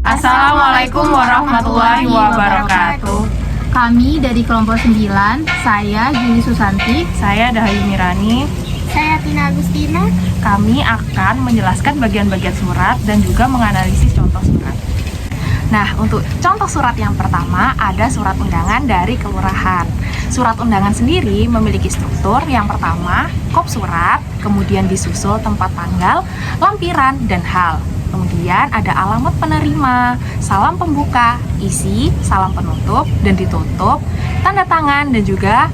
Assalamualaikum warahmatullahi wabarakatuh. Kami dari kelompok 9, saya Gini Susanti, Saya Dahayu Mirani. Saya Tina Agustina. Kami akan menjelaskan bagian-bagian surat dan juga menganalisis contoh surat. Nah, untuk contoh surat yang pertama ada surat undangan dari kelurahan. Surat undangan sendiri memiliki struktur yang pertama, kop surat, kemudian disusul tempat tanggal, lampiran, dan hal. Kemudian ada alamat penerima, salam pembuka, isi, salam penutup, dan ditutup, tanda tangan, dan juga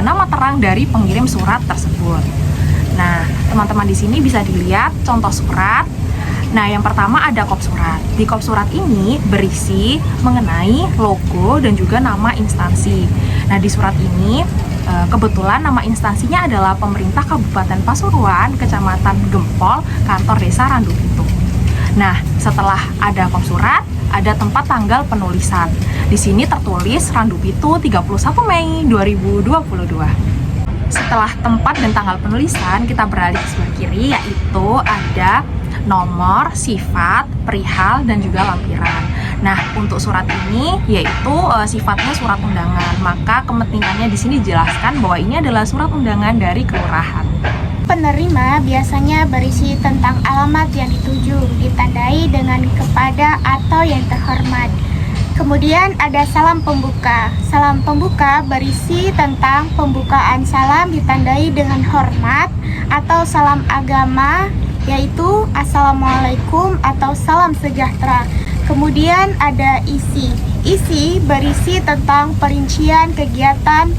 nama terang dari pengirim surat tersebut. Nah, teman-teman di sini bisa dilihat contoh surat. Nah, yang pertama ada kop surat. Di kop surat ini berisi mengenai logo dan juga nama instansi. Nah, di surat ini kebetulan nama instansinya adalah Pemerintah Kabupaten Pasuruan, Kecamatan Gempol, Kantor Desa Randupitu. Nah, setelah ada kop surat, ada tempat tanggal penulisan. Di sini tertulis Randupitu 31 Mei 2022. Setelah tempat dan tanggal penulisan, kita beralih ke sebelah kiri, yaitu ada nomor, sifat, perihal, dan juga lampiran. Nah, untuk surat ini yaitu sifatnya surat undangan. Maka kepentingannya di sini dijelaskan bahwa ini adalah surat undangan dari kelurahan. Penerima biasanya berisi tentang alamat yang dituju, ditandai dengan kepada atau yang terhormat. Kemudian ada salam pembuka. Salam pembuka berisi tentang pembukaan salam ditandai dengan hormat atau salam agama, yaitu Assalamualaikum atau salam sejahtera. Kemudian ada isi. Isi berisi tentang perincian kegiatan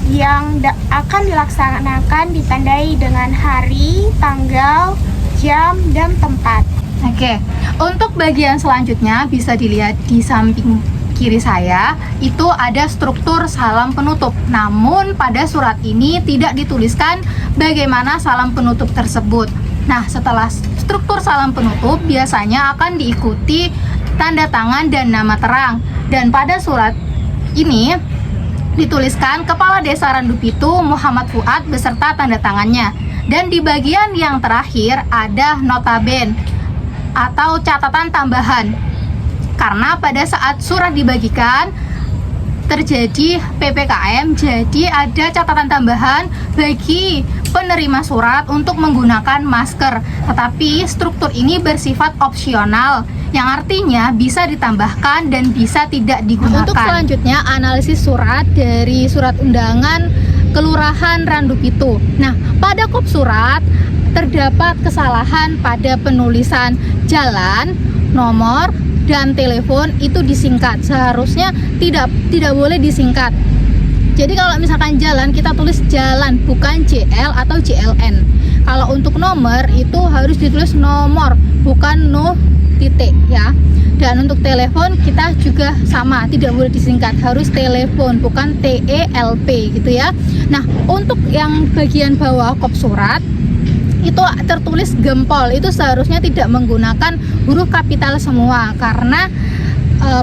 yang akan dilaksanakan ditandai dengan hari, tanggal, jam, dan tempat. Oke, untuk bagian selanjutnya bisa dilihat di samping kiri saya, itu ada struktur salam penutup. Namun pada surat ini tidak dituliskan bagaimana salam penutup tersebut. Nah, setelah struktur salam penutup biasanya akan diikuti tanda tangan dan nama terang. Dan pada surat ini dituliskan Kepala Desa Randupitu Muhammad Fuad beserta tanda tangannya. Dan di bagian yang terakhir ada notaben atau catatan tambahan. Karena pada saat surat dibagikan terjadi PPKM, jadi ada catatan tambahan bagi penerima surat untuk menggunakan masker. Tetapi struktur ini bersifat opsional, yang artinya bisa ditambahkan dan bisa tidak digunakan. Untuk selanjutnya analisis surat dari surat undangan Kelurahan Randupitu. Nah, pada kop surat terdapat kesalahan pada penulisan jalan, nomor, dan telepon itu disingkat. Seharusnya tidak boleh disingkat. Jadi kalau misalkan jalan, kita tulis jalan, bukan JL atau JLN. Kalau untuk nomor itu harus ditulis nomor, bukan no titik ya. Dan untuk telepon kita juga sama, tidak boleh disingkat, harus telepon, bukan TELP gitu ya. Nah, untuk yang bagian bawah kop surat itu tertulis Gempol, itu seharusnya tidak menggunakan huruf kapital semua, karena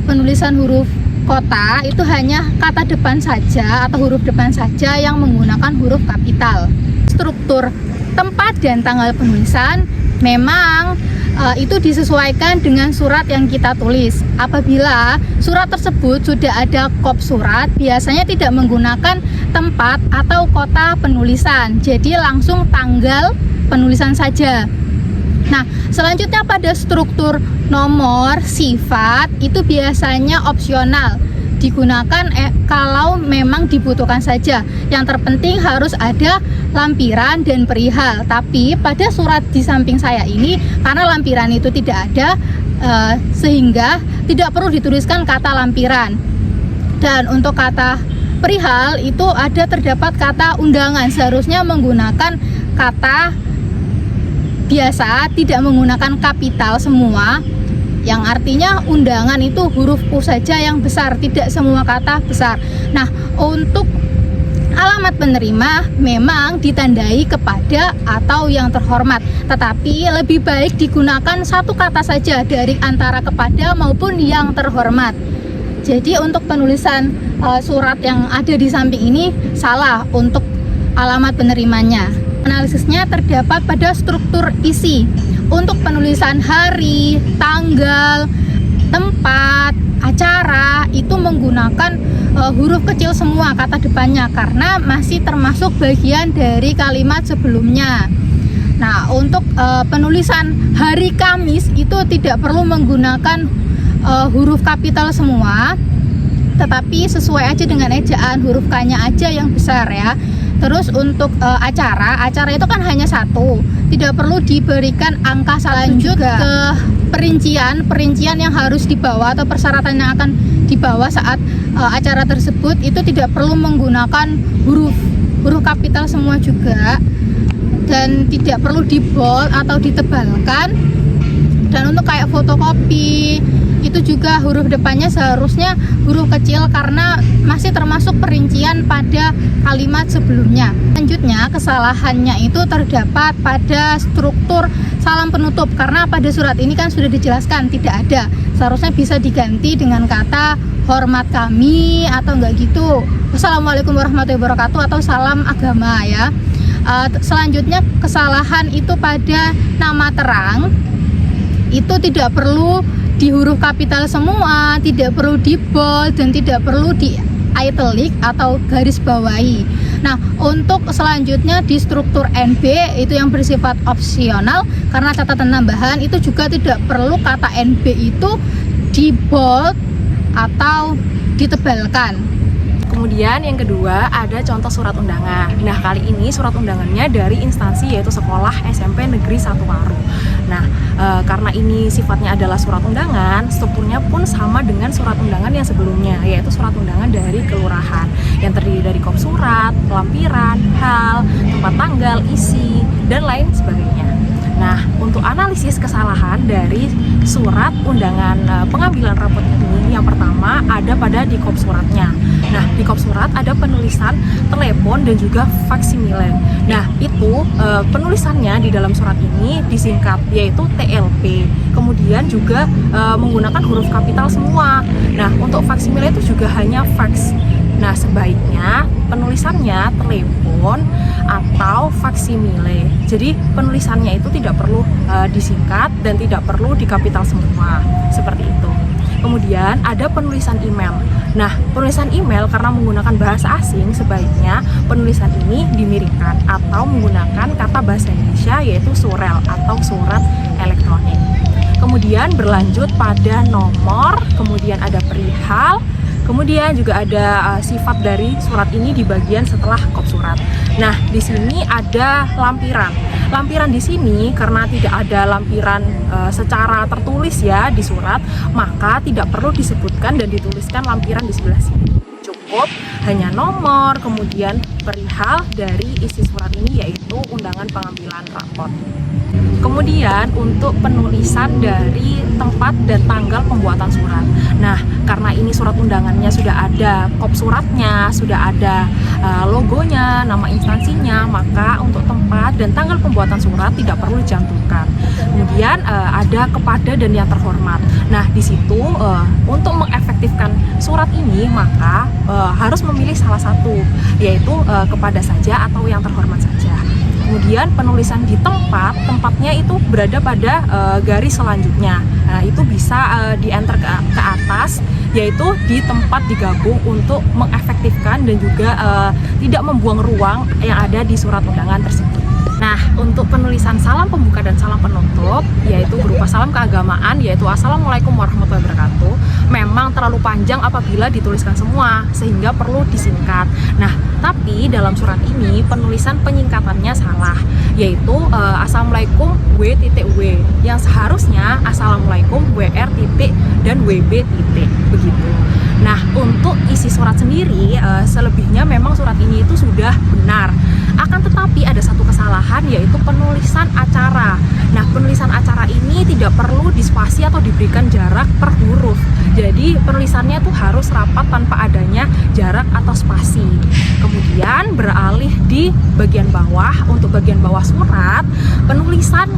penulisan huruf kota itu hanya kata depan saja atau huruf depan saja yang menggunakan huruf kapital. Struktur tempat dan tanggal penulisan memang itu disesuaikan dengan surat yang kita tulis. Apabila surat tersebut sudah ada kop surat, biasanya tidak menggunakan tempat atau kota penulisan, jadi langsung tanggal penulisan saja. Nah, selanjutnya pada struktur nomor, sifat itu biasanya opsional, digunakan kalau memang dibutuhkan saja. Yang terpenting harus ada lampiran dan perihal. Tapi pada surat di samping saya ini, karena lampiran itu tidak ada, sehingga tidak perlu dituliskan kata lampiran. Dan untuk kata perihal itu terdapat kata undangan, seharusnya menggunakan kata biasa, tidak menggunakan kapital semua, yang artinya undangan itu huruf U saja yang besar, tidak semua kata besar. Nah, untuk alamat penerima memang ditandai kepada atau yang terhormat, tetapi lebih baik digunakan satu kata saja dari antara kepada maupun yang terhormat. Jadi untuk penulisan surat yang ada di samping ini salah untuk alamat penerimanya. Analisisnya terdapat pada struktur isi. Untuk penulisan hari, tanggal, tempat, acara itu menggunakan huruf kecil semua kata depannya karena masih termasuk bagian dari kalimat sebelumnya. Nah, untuk penulisan hari Kamis itu tidak perlu menggunakan huruf kapital semua, tetapi sesuai aja dengan ejaan, huruf K-nya aja yang besar ya. Terus untuk acara itu kan hanya satu, tidak perlu diberikan angka lanjut ke perincian yang harus dibawa atau persyaratan yang akan dibawa saat acara tersebut itu tidak perlu menggunakan huruf kapital semua juga, dan tidak perlu di bold atau ditebalkan. Dan untuk kayak fotokopi itu juga huruf depannya seharusnya huruf kecil karena masih termasuk perincian pada kalimat sebelumnya. Selanjutnya, kesalahannya itu terdapat pada struktur salam penutup karena pada surat ini kan sudah dijelaskan tidak ada. Seharusnya bisa diganti dengan kata hormat kami atau enggak gitu, Wassalamualaikum warahmatullahi wabarakatuh atau salam agama ya. Selanjutnya, kesalahan itu pada nama terang itu tidak perlu di huruf kapital semua, tidak perlu di bold dan tidak perlu di italic atau garis bawahi. Nah, untuk selanjutnya di struktur NB itu yang bersifat opsional karena catatan tambahan itu juga tidak perlu kata NB itu di bold atau ditebalkan. Kemudian yang kedua ada contoh surat undangan. Nah, kali ini surat undangannya dari instansi yaitu Sekolah SMP Negeri 1 Waru. Nah, karena ini sifatnya adalah surat undangan, strukturnya pun sama dengan surat undangan yang sebelumnya, yaitu surat undangan dari kelurahan yang terdiri dari kop surat, lampiran, hal, tempat tanggal, isi, dan lain sebagainya. Nah, untuk analisis kesalahan dari surat undangan pengambilan rapot ini, yang pertama ada pada di kop suratnya. Nah, di kop surat ada penulisan telepon dan juga faksimile. Nah, itu penulisannya di dalam surat ini disingkat yaitu TLP. Kemudian juga menggunakan huruf kapital semua. Nah, untuk faksimile itu juga hanya fax. Nah, sebaiknya penulisannya telepon atau faksimile. Jadi penulisannya itu tidak perlu disingkat dan tidak perlu dikapital semua, seperti itu. Kemudian ada penulisan email. Nah, penulisan email karena menggunakan bahasa asing, sebaiknya penulisan ini dimiringkan atau menggunakan kata bahasa Indonesia yaitu surel atau surat elektronik. Kemudian berlanjut pada nomor, kemudian ada perihal. Kemudian juga ada sifat dari surat ini di bagian setelah kop surat. Nah, di sini ada lampiran. Lampiran di sini karena tidak ada lampiran secara tertulis ya di surat, maka tidak perlu disebutkan dan dituliskan lampiran di sebelah sini. Cukup hanya nomor, kemudian perihal dari isi surat ini yaitu undangan pengambilan rapot. Kemudian untuk penulisan dari tempat dan tanggal pembuatan surat. Nah, karena ini surat undangannya sudah ada kop suratnya, sudah ada logonya, nama instansinya, maka untuk tempat dan tanggal pembuatan surat tidak perlu dicantumkan. Kemudian ada kepada dan yang terhormat. Nah, di situ untuk mengefektifkan surat ini maka harus memilih salah satu, yaitu kepada saja atau yang terhormat saja. Kemudian penulisan di tempatnya itu berada pada garis selanjutnya. Nah, itu bisa di-enter ke atas, yaitu di tempat digabung untuk mengefektifkan dan juga tidak membuang ruang yang ada di surat undangan tersebut. Nah, untuk penulisan salam pembuka dan salam penutup, yaitu berupa salam keagamaan, yaitu Assalamualaikum warahmatullahi wabarakatuh, memang terlalu panjang apabila dituliskan semua, sehingga perlu disingkat. Nah, tapi dalam surat ini penulisan penyingkatannya salah, yaitu Assalamualaikum W.W, yang seharusnya Assalamualaikum WR titik dan WB titik, begitu. Nah, untuk isi surat sendiri, selebihnya memang surat ini itu sudah benar. Akan tetapi ada satu kesalahan, yaitu penulisan acara. Nah, penulisan acara ini tidak perlu dispasi atau diberikan jarak per huruf. Jadi penulisannya tuh harus rapat tanpa adanya jarak atau spasi. Kemudian beralih di bagian bawah, untuk bagian bawah surat, penulisan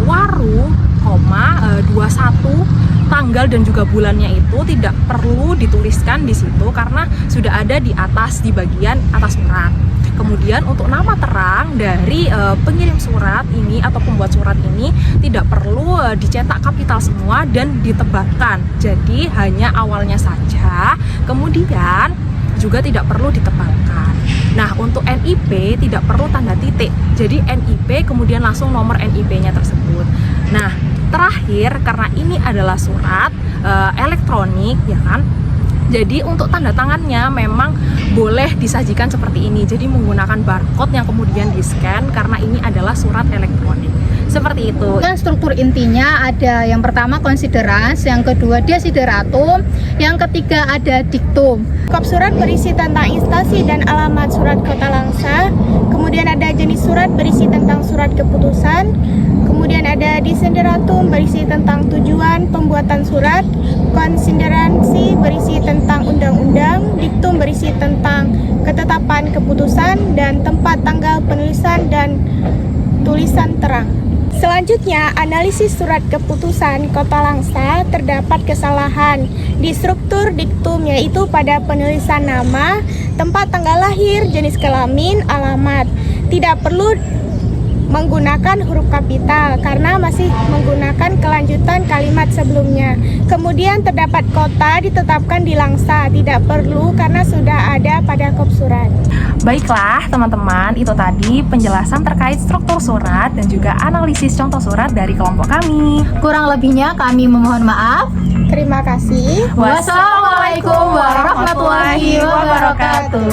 waru, 21 tanggal dan juga bulannya itu tidak perlu dituliskan di situ karena sudah ada di atas, di bagian atas surat. Kemudian untuk nama terang dari pengirim surat ini atau pembuat surat ini tidak perlu dicetak kapital semua dan ditebalkan. Jadi hanya awalnya saja, kemudian juga tidak perlu ditebalkan. Nah, untuk NIP tidak perlu tanda titik. Jadi NIP kemudian langsung nomor NIP-nya tersebut. Nah, terakhir karena ini adalah surat elektronik, ya kan? Jadi untuk tanda tangannya memang boleh disajikan seperti ini. Jadi menggunakan barcode yang kemudian di-scan karena ini adalah surat elektronik. Seperti itu. Dan struktur intinya ada yang pertama considerans, yang kedua desideratum, yang ketiga ada dictum. Kop surat berisi tentang instansi dan alamat surat kota Langsa. Kemudian ada jenis surat berisi tentang surat keputusan. Kemudian ada desideratum berisi tentang tujuan pembuatan surat. Konsideransi berisi tentang undang-undang. Dictum berisi tentang ketetapan keputusan dan tempat tanggal penulisan dan tulisan terang. Selanjutnya, analisis surat keputusan Kota Langsa terdapat kesalahan di struktur diktum, yaitu pada penulisan nama, tempat tanggal lahir, jenis kelamin, alamat. Tidak perlu menggunakan huruf kapital karena masih menggunakan kelanjutan kalimat sebelumnya. Kemudian terdapat kota ditetapkan di Langsa, tidak perlu karena sudah ada pada kop surat. Baiklah teman-teman, itu tadi penjelasan terkait struktur surat dan juga analisis contoh surat dari kelompok kami. Kurang lebihnya kami memohon maaf. Terima kasih. Wassalamualaikum warahmatullahi wabarakatuh.